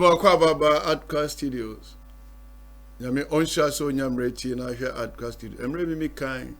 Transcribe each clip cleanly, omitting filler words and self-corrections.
Baba Adkwart Studios. Yami onsha so nyamreti na hwe Adkwart Studios. Emre bi mi kan.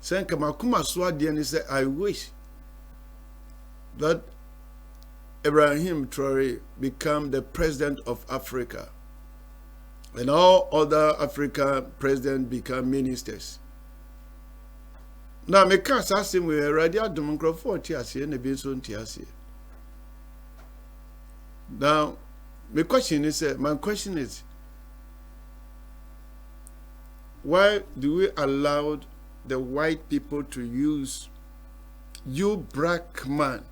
Senka makuma so ade ni say I wish that Ibrahim Traoré become the president of Africa and all other African presidents become ministers. Now me kan sasim we already adom nkrofo ti ase na bi so nti ase. Now my question is, why do we allow the white people to use you black man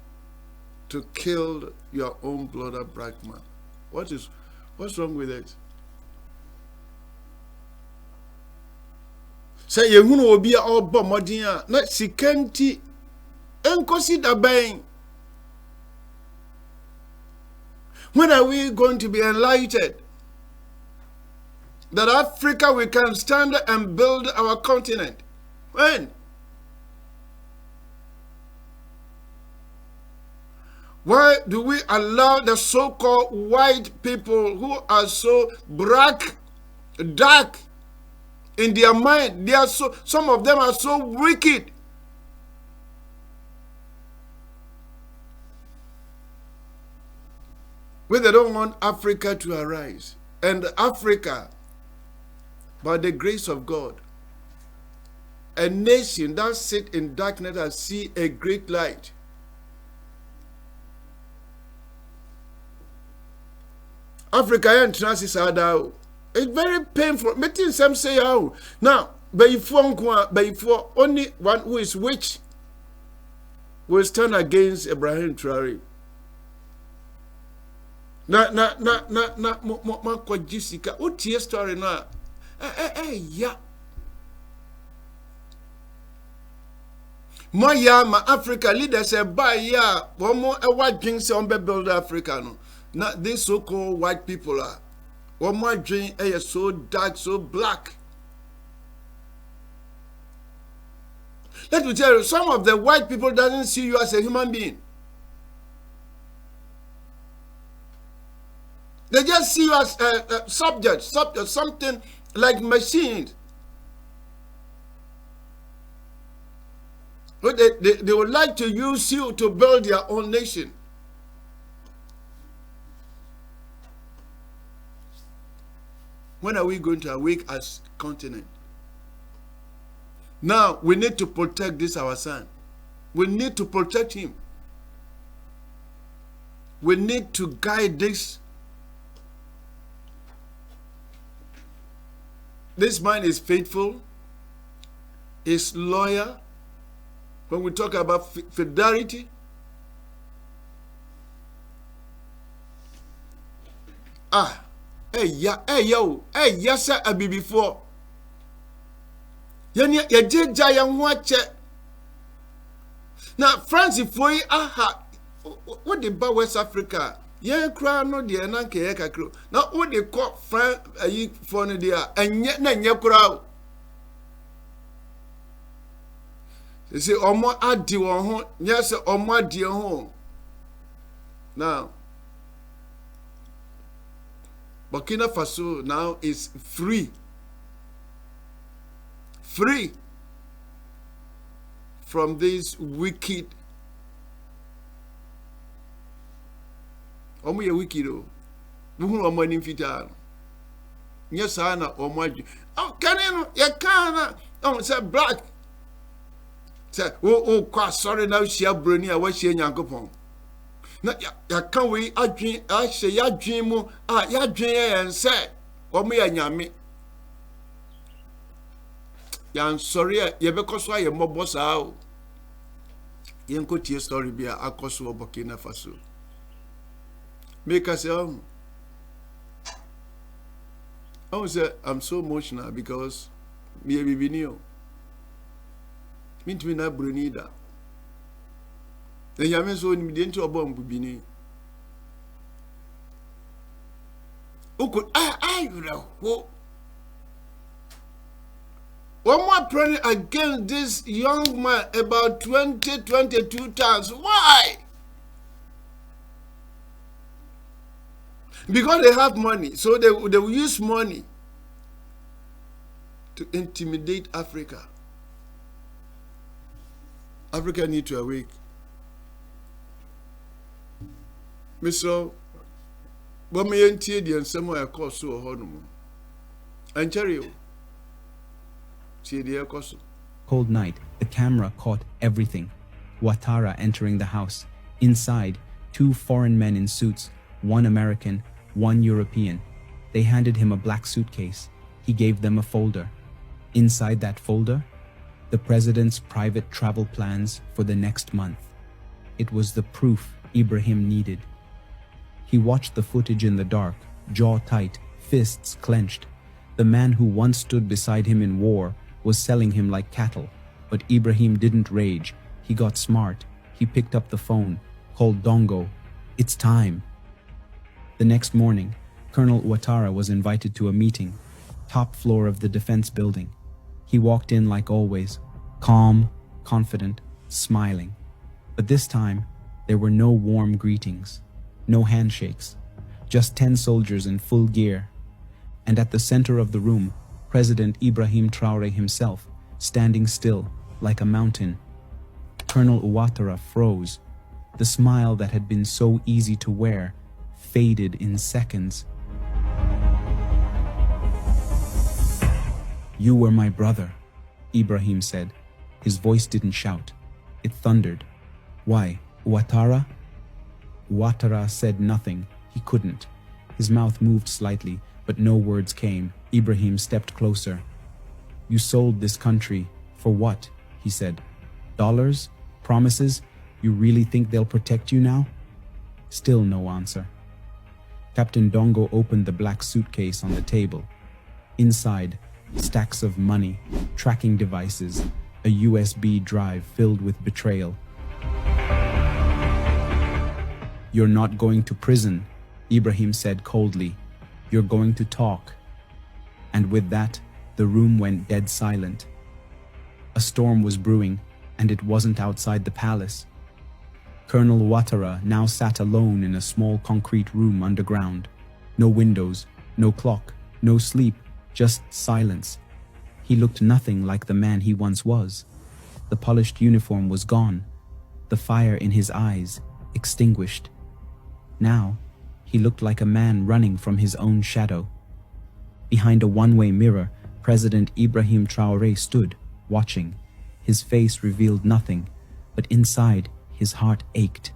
to kill your own brother black man? What's wrong with it? Say you will be all bombardier, not sikenti, enkosi dabain. When are we going to be enlightened that Africa we can stand and build our continent? When? Why do we allow the so-called white people who are so black, dark in their mind? Some of them are so wicked. Where they don't want Africa to arise. And Africa, by the grace of God, a nation that sit in darkness and see a great light. Africa and transit are down. It's very painful. Meeting some say how. Now, before only one who is witch will stand against Ibrahim Traoré. Na kwa Jessica utie story na ya ma Africa leaders say buy ya one more wadwin say on build Africa no na these so-called white people are one more dream so dark, so black. Let me tell you, some of the white people doesn't see you as a human being. They just see you as a subject, something like machines. But they would like to use you to build their own nation. When are we going to awake as continent? Now, we need to protect this our son. We need to protect him. We need to guide this. This man is faithful, is loyal. When we talk about fidelity, yes, sir, I be before. Now, Francis, for what the about West Africa? Yeah, cry no dear, and Kakro. Now, what they call friend for the dear, and yet, no crowd. They say, oh, more at the home, yes, or more dear home. Now, Burkina Faso now is free from this wicked. Omo ye wicked o. Buhu omo ni fitaa. Yes ana omo adu. Oh, can you ye kana? Oh, say black. Say kwa sorry now share broni a wa share Nyankopon. Na ya kan we adwen a hye ya dwen mu ya dwen ye nse. Omo ya nyame. Ya sorry ye be koso aye mobo saa o. Ye nkotie story bia akoso Burkina Faso. Make us say, I'm so emotional because me be new. Me to be na brunida. The yamen so ni me into a bomb bini. Who could I know? One more praying against this young man about 22 times. Why? Because they have money. So they will use money to intimidate Africa. Africa need to awake. Mr. Bomayentie the nsemo ekọ so ho no. Anchari tie the ekọ so. Cold night, the camera caught everything. Ouattara entering the house. Inside, 2 foreign men in suits, 1 American, 1 European. They handed him a black suitcase. He gave them a folder. Inside that folder, the president's private travel plans for the next month. It was the proof Ibrahim needed. He watched the footage in the dark, jaw tight, fists clenched. The man who once stood beside him in war was selling him like cattle. But Ibrahim didn't rage. He got smart. He picked up the phone, called Dongo. It's time. The next morning, Colonel Ouattara was invited to a meeting, top floor of the defense building. He walked in like always, calm, confident, smiling. But this time, there were no warm greetings, no handshakes, just 10 soldiers in full gear. And at the center of the room, President Ibrahim Traoré himself, standing still like a mountain. Colonel Ouattara froze. The smile that had been so easy to wear faded in seconds. "You were my brother," Ibrahim said. His voice didn't shout. It thundered. "Why, Ouattara?" Ouattara said nothing. He couldn't. His mouth moved slightly, but no words came. Ibrahim stepped closer. "You sold this country. For what?" he said. "Dollars? Promises? You really think they'll protect you now?" Still no answer. Captain Dongo opened the black suitcase on the table. Inside, stacks of money, tracking devices, a USB drive filled with betrayal. "You're not going to prison," Ibrahim said coldly. "You're going to talk." And with that, the room went dead silent. A storm was brewing, and it wasn't outside the palace. Colonel Ouattara now sat alone in a small concrete room underground. No windows, no clock, no sleep, just silence. He looked nothing like the man he once was. The polished uniform was gone, the fire in his eyes extinguished. Now, he looked like a man running from his own shadow. Behind a one-way mirror, President Ibrahim Traoré stood, watching. His face revealed nothing, but inside, his heart ached.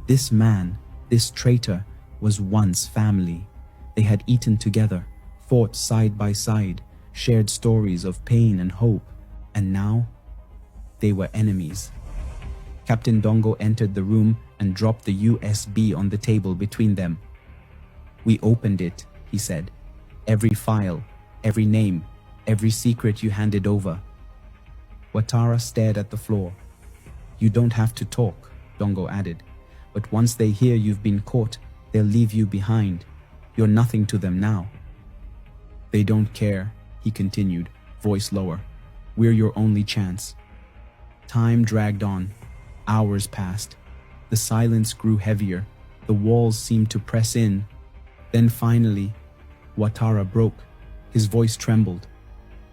This man, this traitor, was once family. They had eaten together, fought side by side, shared stories of pain and hope, and now they were enemies. Captain Dongo entered the room and dropped the USB on the table between them. "We opened it," he said. "Every file, every name, every secret you handed over." Ouattara stared at the floor. "You don't have to talk," Dongo added. "But once they hear you've been caught, they'll leave you behind. You're nothing to them now." "They don't care," he continued, voice lower. "We're your only chance." Time dragged on. Hours passed. The silence grew heavier. The walls seemed to press in. Then finally, Ouattara broke. His voice trembled.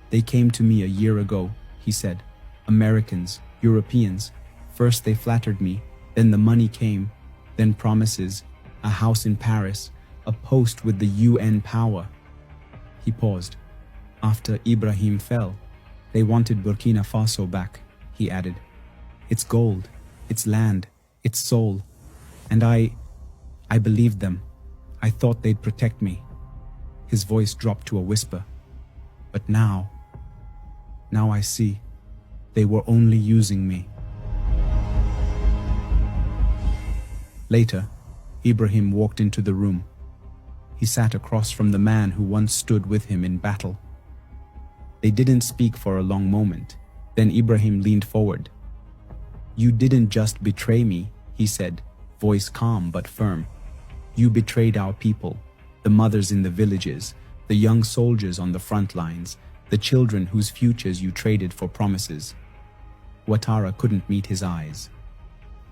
"They came to me a year ago," he said. "Americans, Europeans. First they flattered me, then the money came, then promises, a house in Paris, a post with the UN power." He paused. "After Ibrahim fell, they wanted Burkina Faso back," he added. "Its gold, its land, its soul. And I believed them. I thought they'd protect me." His voice dropped to a whisper. "But now I see. They were only using me." Later, Ibrahim walked into the room. He sat across from the man who once stood with him in battle. They didn't speak for a long moment. Then Ibrahim leaned forward. "You didn't just betray me," he said, voice calm but firm. "You betrayed our people, the mothers in the villages, the young soldiers on the front lines, the children whose futures you traded for promises." Ouattara couldn't meet his eyes.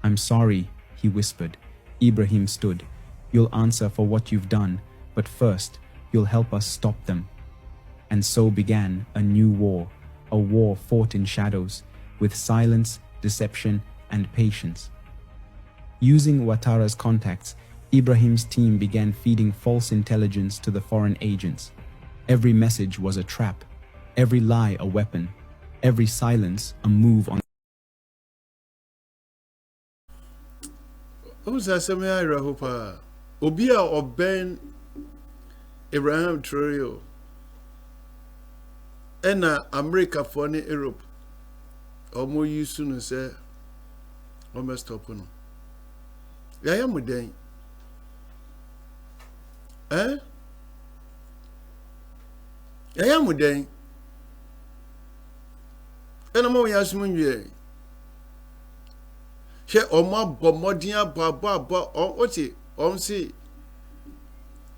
"I'm sorry," he whispered. Ibrahim stood. "You'll answer for what you've done, but first, you'll help us stop them. And so began a new war, a war fought in shadows, with silence, deception, and patience. Using Ouattara's contacts, Ibrahim's team began feeding false intelligence to the foreign agents. Every message was a trap, every lie a weapon, every silence a move on. Obia or Ben Ibrahim Traoré ena America for ne Europe omo yusu no say o me stop no ya mu den ya mu den ena mo ya sumu nwie she omo abomodin ababa oti si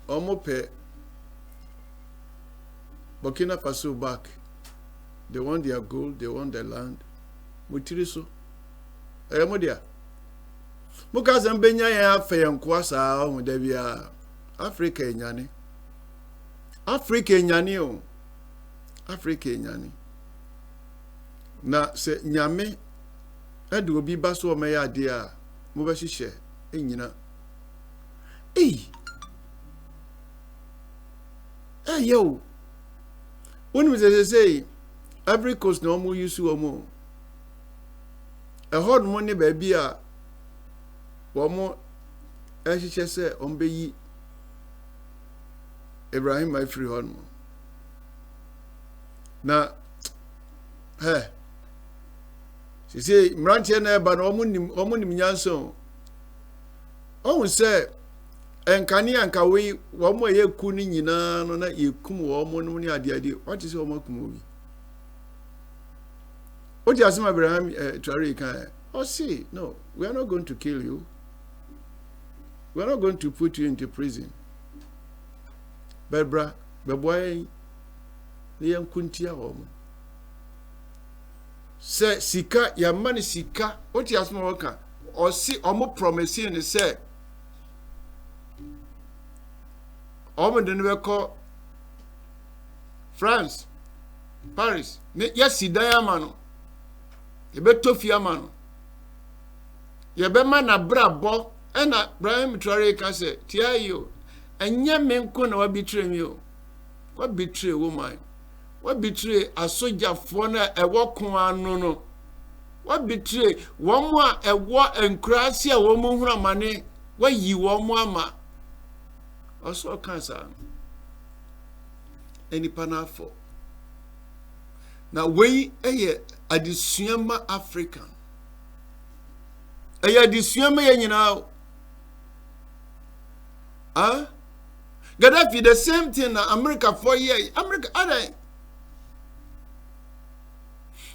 omo pe Burkina Faso back. They want their gold, they want their land. Mutiriso. Modia. Mukaza mbenya ya afa yankwa saa o da bia. Africa enyane. Africa enyane o. Africa enyane. Na se nyame ade obi ba so o me ya ade a mo ba hihye enyina. Yo. When we say every coast no more use omo. A hard money baby a womo ehihye say ombeyi Ibrahim my free hon. Na she say mrantie na eba na omo nim nyanso. O say enkani anka we womo ye ku ni nyina no na yekum womo no ni ade what is womo kum obi what you asema Ibrahim Traoré kan say no, we are not going to kill you, we are not going to put you into prison, but bra boy ni yankuntia womo say sika ya mani sika what you asema waka say omo promise ni say France, Paris, yes, Diamano, you bet Tofiamano. You bet man a brabo, and Ibrahim Traoré can say, Tia you, and ya men couldn't betray you. What betray woman? What betray a soldier for a walk on no? What betray one more a war and crash a woman who money? Why you want mama? Also cancer any panafo now we adisuama African adisuama nyina Gaddafi the same thing na America for year America ada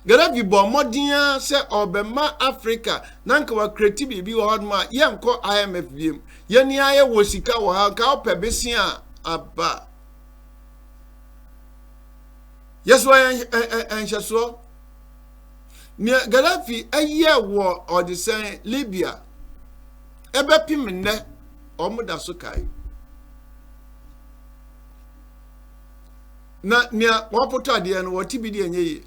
Gaddafi bo modern say obema Africa nanka wa create bibi wo hodma yenko IMF biem yeni aye wo sika wo ha ka opebesia aba yes why anshaso ni Gaddafi aye wo odisen Libya ebe pimne omuda so kai na nia wapoto ade no wotibidi enye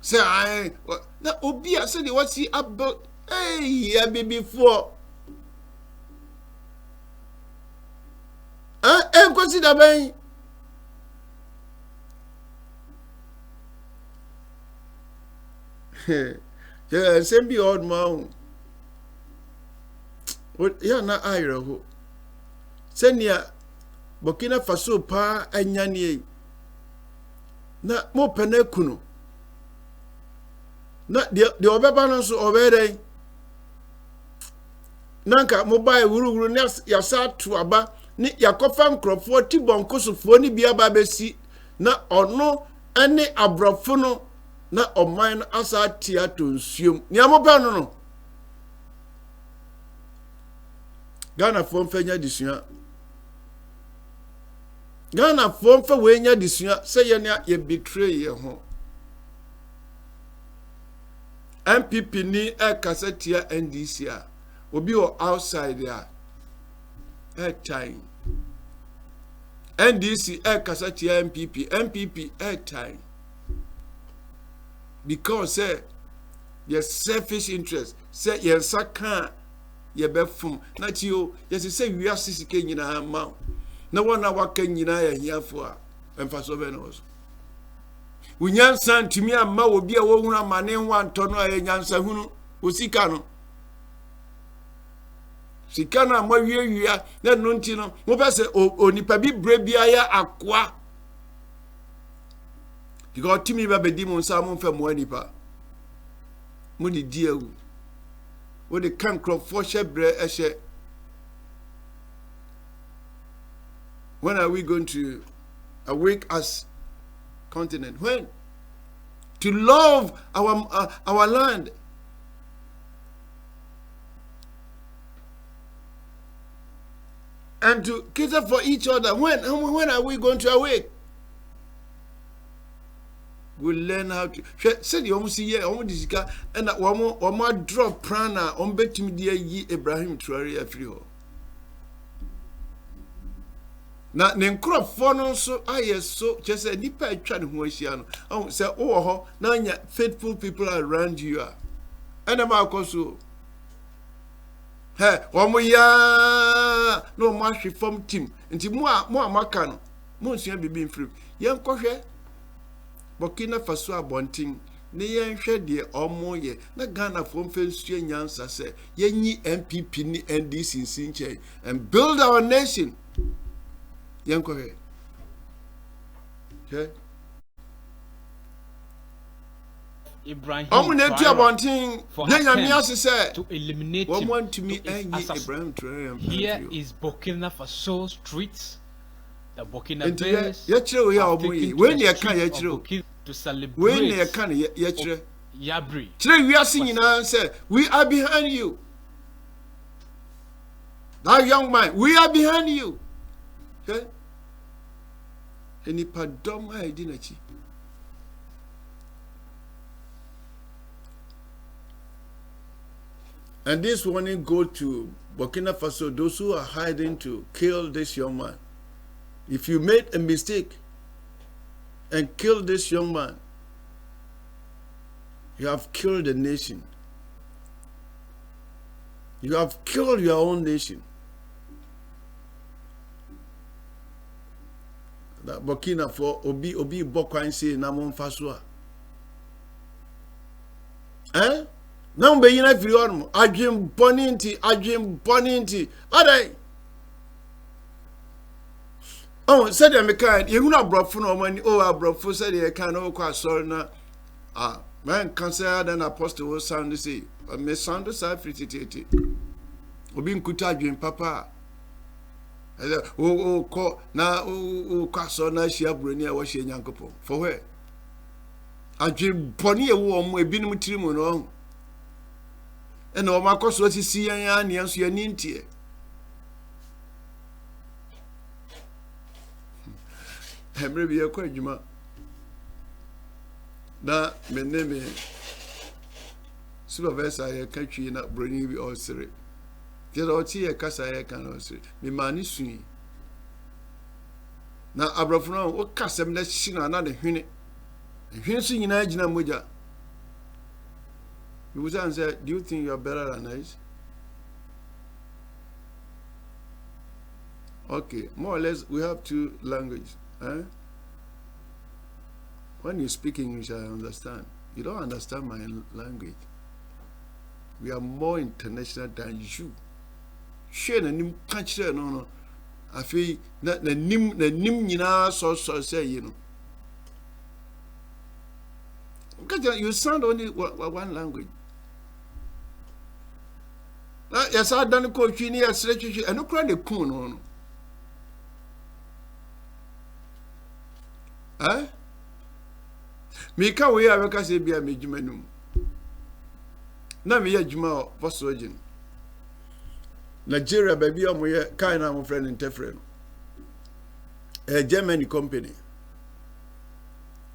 say I na obi a say the what see about ya baby for consider ben yeah same be old man what ya na ayra ho senia Burkina Faso pa anyane na mo penekunu na de obeba no so obere nanka mobile wuru ne ya sa to aba ni yakofa nkrofo ti bonkosofo ni bia ba besi na ono ene abrofo no na oman asa tia to nsuom ni amopa no Ghana fo mfanya disua Ghana fo mfa we nya disua se ye ne ye betray ye ho MPP ni kasetia NDC a obi o outside there time NDC air kasati MPP air time. Because say your selfish interest, say your saka your befum, not you, yes, say we are sissy in a mouth. No one our can you here for and for so venos. We yan san to me a ma will be a woman, my name one tono a yansa who usikano. Sikana mo wie na nonti no mo be se onipa bi brebia ya akwa because timi ba bedi mo nsa mo mfa mo anipa mo ni di awu wo de kan crofo hye bre ehye. When are we going to awake as continent? When? To love our land. And to cater for each other. When are we going to awake? We'll learn how to. Say the almost year, almost disika, and one more drop prana on betim dear ye Ibrahim Traoré free. Now, then crop for so I so just a nipa trying to Moisiano. Oh, say, oh, now faithful people around you are. And about also. Hey, one more ya no march reform team. Until more macano. Monsieur be being free. Young Koshe Burkina Faso abonting. Ne shed ye or more ye. Na Ghana from Fenstria Yansa say, ye MPP ni NDC in Sinche and build our nation. Young Koshe. Okay. Ibrahim to eliminate one him. want to me Ibrahim Traoré. Here is Burkina Faso streets. The Burkina Faso when you can to celebrate when you can Yabri. Today we are singing and say we are behind you. That young man, we are behind you. Okay? Any pardon my identity. And this warning go to Burkina Faso, those who are hiding to kill this young man. If you made a mistake and killed this young man, you have killed the nation. You have killed your own nation. That Burkina for Obi Bokwan say Namon Faswa. Eh? Now be in every one. I dream boninti. Adai. Oh, said I'm a kind. You not brought for no money. Oh, I brought for said you can oh quite sorry na. Man consider an apostle was sound to say. Me sound to say free titi. Obi nkuta dream papa. Ko na quite sorry na she abroni a wash yankopo. For where? I dream pony a warm we been mutrimu no. And all my cost was see and yes, you're ninty. Henry be a quajuma. Now, my name is Supervisor. I catch you not bringing you all three. Get out here, Cassa, I can also. Me man is swinging. Now, Abrafron, what custom let's see another hinny. Hinny in Agina Muja. You would answer, do you think you are better than us? Okay, more or less, we have two languages. Eh? When you speak English, I understand. You don't understand my language. We are more international than you. Share the nim catch no. I feel that the nim so say, you know. Because you sound only one language. Yes, I done coach in here, and no credit the coon on. Eh? Mika we have a case be a major. Now we are Juma for surgeon. Nigeria, baby, I'm kind of friend in Tefren. A German company.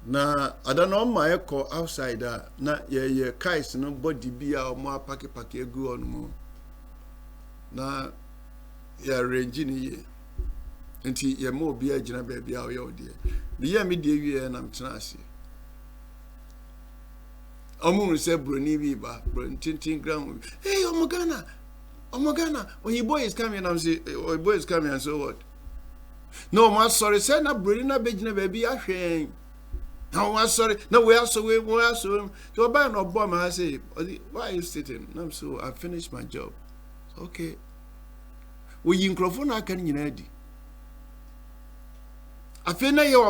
Na I don't know my echo outside na ye kais no body be a more pack go on mo. Na ya range ni ye. Nti ye mo obi agina baabi a wo ye odi. Me ye me die wie na mtena ase. Omu se broni bi ba, bron tintin gram. Hey, Omogana. Omogana, when your boy is coming and I'm say, oh, your boy is coming and so what? No, man, sorry, say na broni na begina baby ahwen. No, I'm sorry. No, we are so to buy no bomb. I say, why are you sitting? No, so I finished my job. Okay. We in microphone I can you know. I feel na you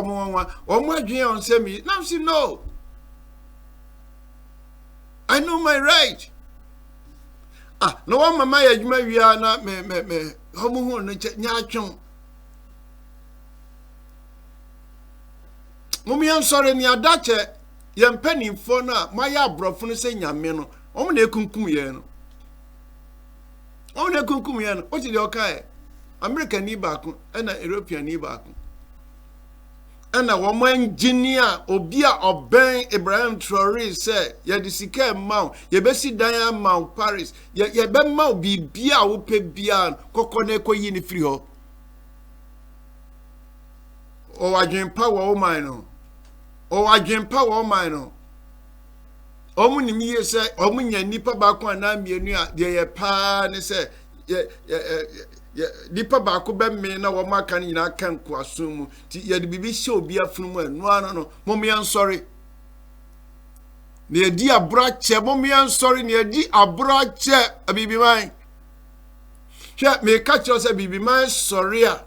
or my dream on send me. No, see, no. I know my right. Ah, no one mama we are not me. Homo no nyachon. Mummy, I'm sorry, ni adache. Yam penny for na maya brofun say nyame no. Omo na ekunkum ye no. Omo na ekunkum ye no. What is your kai? American ni baako na European ni baako. Na wo engineer obi a oben Ibrahim Traoré say ye de sika maw ye be si dan maw Paris ye be maw bibia wo pe bia kokko na ekoyi ni free ho o adwen power o man no o adwen power o man no o mu ni mi say o mu nya nipa ba ko na mienu a de ye pa ne say ye nipa ba ko be me na wo maka ni na kan ko asum ti ye de bibi hye obi afunu anu no mom yan sorry ne di abrache mom yan sorry ne di abrache abibi man hwe me ka che say bibi man sorry a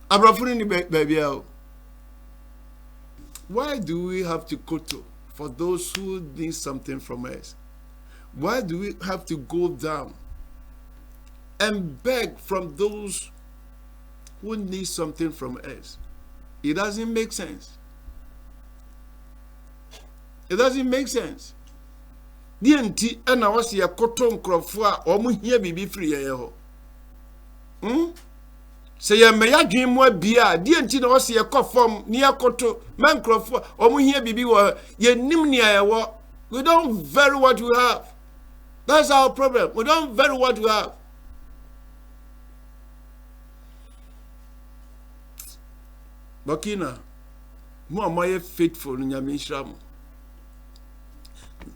abrafunu ni baby. Why do we have to koto for those who need something from us? Why do we have to go down and beg from those who need something from us? It doesn't make sense. It doesn't make sense. DNT and I was here cotton crofua or muhia bibi free ho. Say ya me ya dwen mo bia DNT na was here cofom near cotton man crofua or muhia bibi wo ye nim near wo. We don't value what we have. That's our problem. We don't value what we have. Bakina, mo amaye faithful nyame nhram.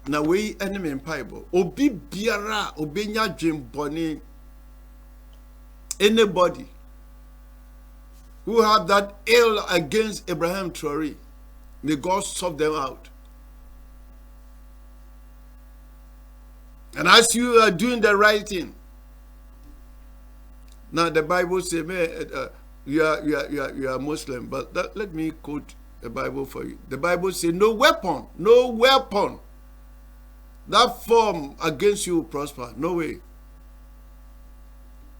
Na we enemy in Bible. Obi biara obenya dwen bone. Anybody who have that ill against Ibrahim Traoré, may God sort them out. And as you are doing the right thing, now the Bible says, you are Muslim, but let me quote the Bible for you. The Bible says, no weapon that form against you will prosper. No way.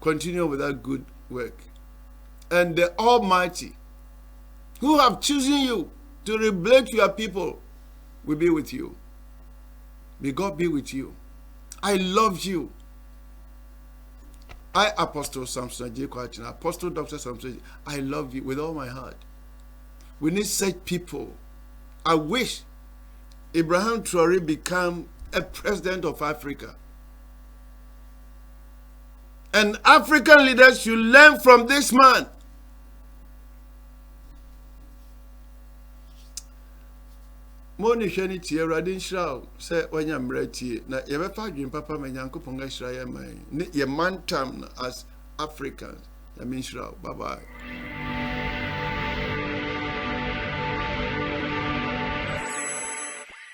Continue with that good work. And the Almighty, who have chosen you to rebuild your people, will be with you. May God be with you. I love you. I, Apostle Samson J. Kwachina, Apostle Dr. Samson, I love you with all my heart. We need such people. I wish Ibrahim Traoré become a president of Africa. And African leaders should learn from this man. Moni shani tie radin shraw say wanya mrati na ye befa dwen papa ma Nyankopon ga shra ye man ye mantam as Africans. I mean shraw. Bye bye.